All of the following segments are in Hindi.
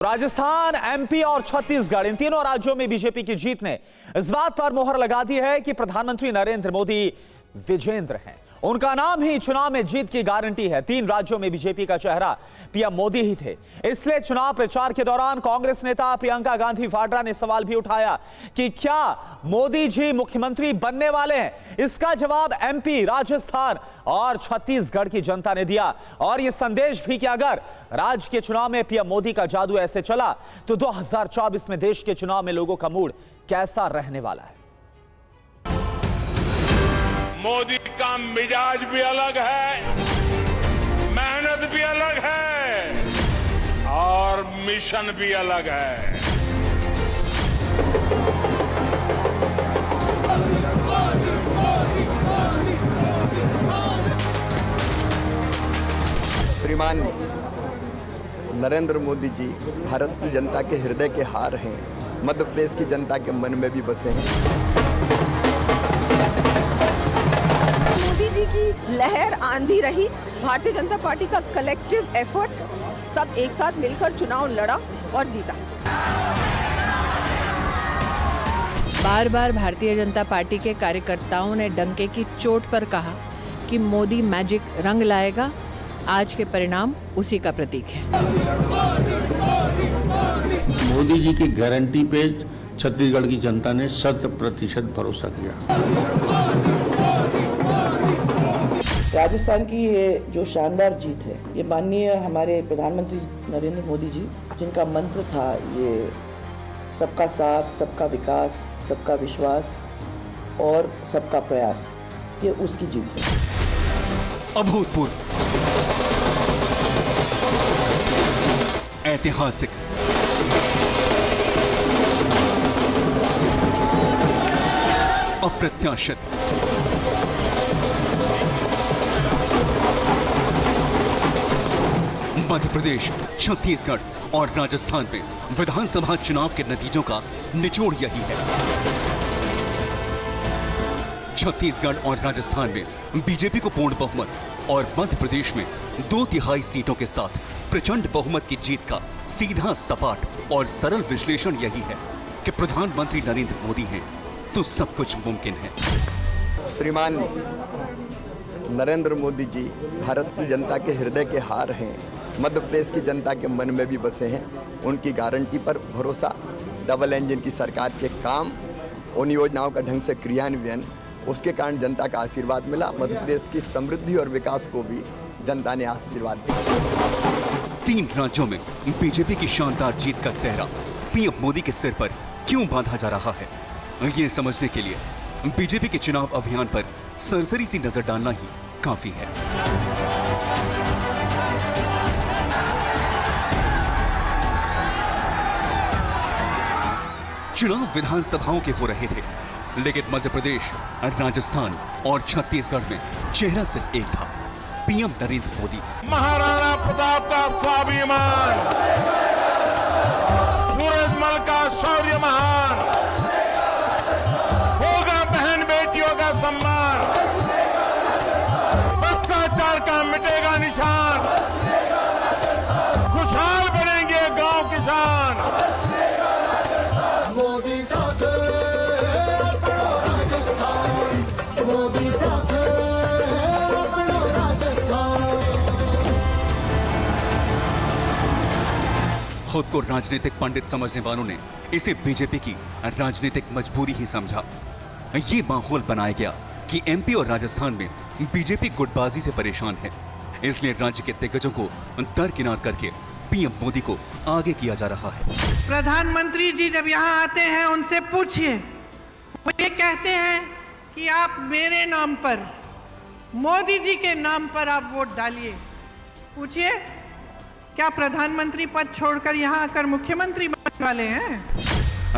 राजस्थान, एमपी और छत्तीसगढ़ इन तीनों राज्यों में बीजेपी की जीत ने इस बात पर मोहर लगा दी है कि प्रधानमंत्री नरेंद्र मोदी विजेंद्र हैं। उनका नाम ही चुनाव में जीत की गारंटी है। तीन राज्यों में बीजेपी का चेहरा पीएम मोदी ही थे। इसलिए चुनाव प्रचार के दौरान कांग्रेस नेता प्रियंका गांधी वाड्रा ने सवाल भी उठाया कि क्या मोदी जी मुख्यमंत्री बनने वाले हैं। इसका जवाब एमपी, राजस्थान और छत्तीसगढ़ की जनता ने दिया और यह संदेश भी कि अगर राज्य के चुनाव में पीएम मोदी का जादू ऐसे चला तो 2024 में देश के चुनाव में लोगों का मूड कैसा रहने वाला है। मोदी का मिजाज भी अलग है, मेहनत भी अलग है और मिशन भी अलग है। श्रीमान नरेंद्र मोदी जी भारत की जनता के हृदय के हार हैं। मध्य प्रदेश की जनता के मन में भी बसे हैं। मोदी जी की लहर आंधी रही। भारतीय जनता पार्टी का कलेक्टिव एफर्ट, सब एक साथ मिलकर चुनाव लड़ा और जीता। बार बार भारतीय जनता पार्टी के कार्यकर्ताओं ने डंके की चोट पर कहा कि मोदी मैजिक रंग लाएगा। आज के परिणाम उसी का प्रतीक है। मोदी जी की गारंटी पे छत्तीसगढ़ की जनता ने 100% भरोसा किया। राजस्थान की ये जो शानदार जीत है, ये माननीय हमारे प्रधानमंत्री नरेंद्र मोदी जी, जिनका मंत्र था ये सबका साथ, सबका विकास, सबका विश्वास और सबका प्रयास, ये उसकी जीत है। अभूतपूर्व, ऐतिहासिक, अप्रत्याशित, मध्य प्रदेश, छत्तीसगढ़ और राजस्थान में विधानसभा चुनाव के नतीजों का निचोड़ यही है। छत्तीसगढ़ और राजस्थान में बीजेपी को पूर्ण बहुमत और मध्य प्रदेश में 2/3 सीटों के साथ प्रचंड बहुमत की जीत का सीधा, सपाट और सरल विश्लेषण यही है कि प्रधानमंत्री नरेंद्र मोदी हैं तो सब कुछ मुमकिन है। श्रीमान नरेंद्र मोदी जी भारत की जनता के हृदय के हार हैं। मध्य प्रदेश की जनता के मन में भी बसे हैं। उनकी गारंटी पर भरोसा, डबल इंजन की सरकार के काम, उन योजनाओं का ढंग से क्रियान्वयन, उसके कारण जनता का आशीर्वाद मिला। मध्य प्रदेश की समृद्धि और विकास को भी जनता ने आशीर्वाद दिया। 3 राज्यों में बीजेपी की शानदार जीत का सेहरा पीएम मोदी के सिर पर क्यों बांधा जा रहा है, ये समझने के लिए बीजेपी के चुनाव अभियान पर सरसरी सी नजर डालना ही काफी है। चुनाव विधानसभाओं के हो रहे थे, लेकिन मध्य प्रदेश, राजस्थान और छत्तीसगढ़ में चेहरा सिर्फ एक था, पीएम नरेंद्र मोदी। महाराणा प्रताप का स्वाभिमान, सूरजमल का शौर्य महान, होगा बहन बेटियों का सम्मान, भ्रष्टाचार का मिटेगा निशान, खुशहाल बनेंगे गांव किसान। मोदी साथ, मोदी साथ, खुद को राजनीतिक पंडित समझने वालों ने इसे बीजेपी की राजनीतिक मजबूरी ही समझा। ये माहौल बनाया गया कि एमपी और राजस्थान में बीजेपी गुटबाजी से परेशान है, इसलिए राज्य के दिग्गजों को दरकिनार करके पीएम मोदी को आगे किया जा रहा है। प्रधानमंत्री जी जब यहाँ आते हैं उनसे पूछिए, वो ये कहते हैं कि आप मेरे नाम पर, मोदी जी के नाम पर आप वोट डालिए। पूछिए, क्या प्रधानमंत्री पद छोड़कर यहाँ आकर मुख्यमंत्री बनने वाले हैं?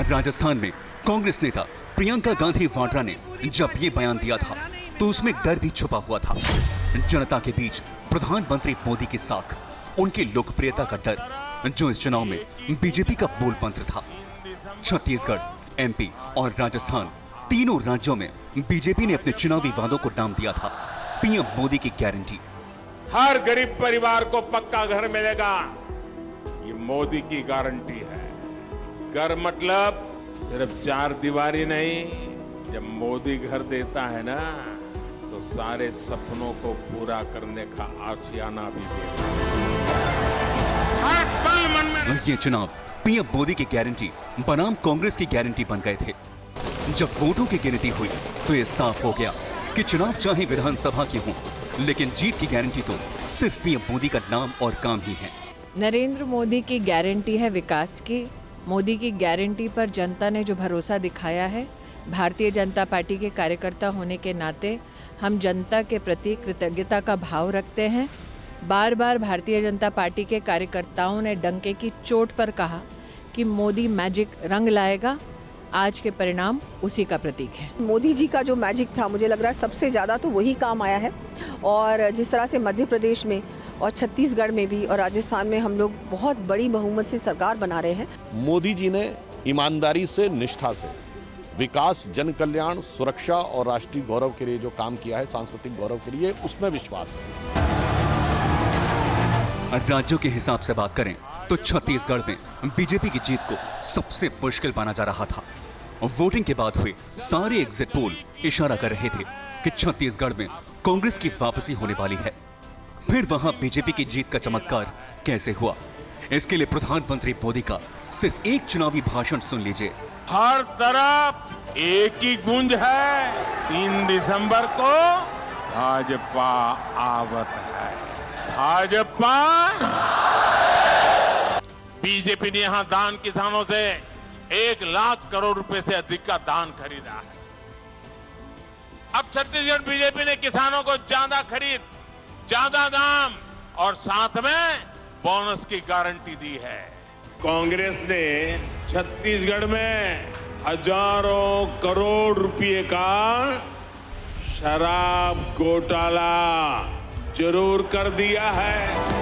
राजस्थान में कांग्रेस नेता प्रियंका गांधी वाड्रा ने जब ये बयान दिया था तो उसमें डर भी छुपा हुआ था। जनता के बीच प्रधानमंत्री मोदी की साख, उनकी लोकप्रियता का डर, जो इस चुनाव में बीजेपी का मूल मंत्र था। छत्तीसगढ़, एमपी और राजस्थान तीनों राज्यों में बीजेपी ने अपने चुनावी वादों को नाम दिया था पीएम मोदी की गारंटी। हर गरीब परिवार को पक्का घर मिलेगा, ये मोदी की गारंटी है। घर मतलब सिर्फ 4 दीवारी नहीं, जब मोदी घर देता है ना तो सारे सपनों को पूरा करने का आशियाना भी देता है। हर पल मन में ये चुनाव पीएम मोदी की गारंटी बनाम कांग्रेस की गारंटी बन गए थे। जब वोटों की गिनती हुई तो ये साफ हो गया कि चुनाव चाहे विधानसभा के हों, लेकिन जीत की गारंटी तो सिर्फ पीएम मोदी का नाम और काम ही है। नरेंद्र मोदी की गारंटी है विकास की। मोदी की गारंटी पर जनता ने जो भरोसा दिखाया है, भारतीय जनता पार्टी के कार्यकर्ता होने के नाते हम जनता के प्रति कृतज्ञता का भाव रखते हैं। बार बार भारतीय जनता पार्टी के कार्यकर्ताओं ने डंके की चोट पर कहा कि मोदी मैजिक रंग लाएगा। आज के परिणाम उसी का प्रतीक है। मोदी जी का जो मैजिक था, मुझे लग रहा है सबसे ज़्यादा तो वही काम आया है। और जिस तरह से मध्य प्रदेश में और छत्तीसगढ़ में भी और राजस्थान में हम लोग बहुत बड़ी बहुमत से सरकार बना रहे हैं। मोदी जी ने ईमानदारी से, निष्ठा से विकास, जन कल्याण, सुरक्षा और राष्ट्रीय गौरव के लिए जो काम किया है, सांस्कृतिक गौरव के लिए, उसमें विश्वास है। राज्यों के हिसाब से बात करें तो छत्तीसगढ़ में बीजेपी की जीत को सबसे मुश्किल माना जा रहा था। वोटिंग के बाद हुए सारे एग्जिट पोल इशारा कर रहे थे कि छत्तीसगढ़ में कांग्रेस की वापसी होने वाली है। फिर वहां बीजेपी की जीत का चमत्कार कैसे हुआ, इसके लिए प्रधानमंत्री मोदी का सिर्फ एक चुनावी भाषण सुन लीजिए। हर तरफ एक ही गूंज है, 3 दिसंबर को भाजपा आवत है। भाजपा। बीजेपी ने यहां दान किसानों से 1 लाख करोड़ रुपए से अधिक का दान खरीदा है। अब छत्तीसगढ़ बीजेपी ने किसानों को ज्यादा खरीद, ज्यादा दाम और साथ में बोनस की गारंटी दी है। कांग्रेस ने छत्तीसगढ़ में हजारों करोड़ रुपए का शराब घोटाला जरूर कर दिया है।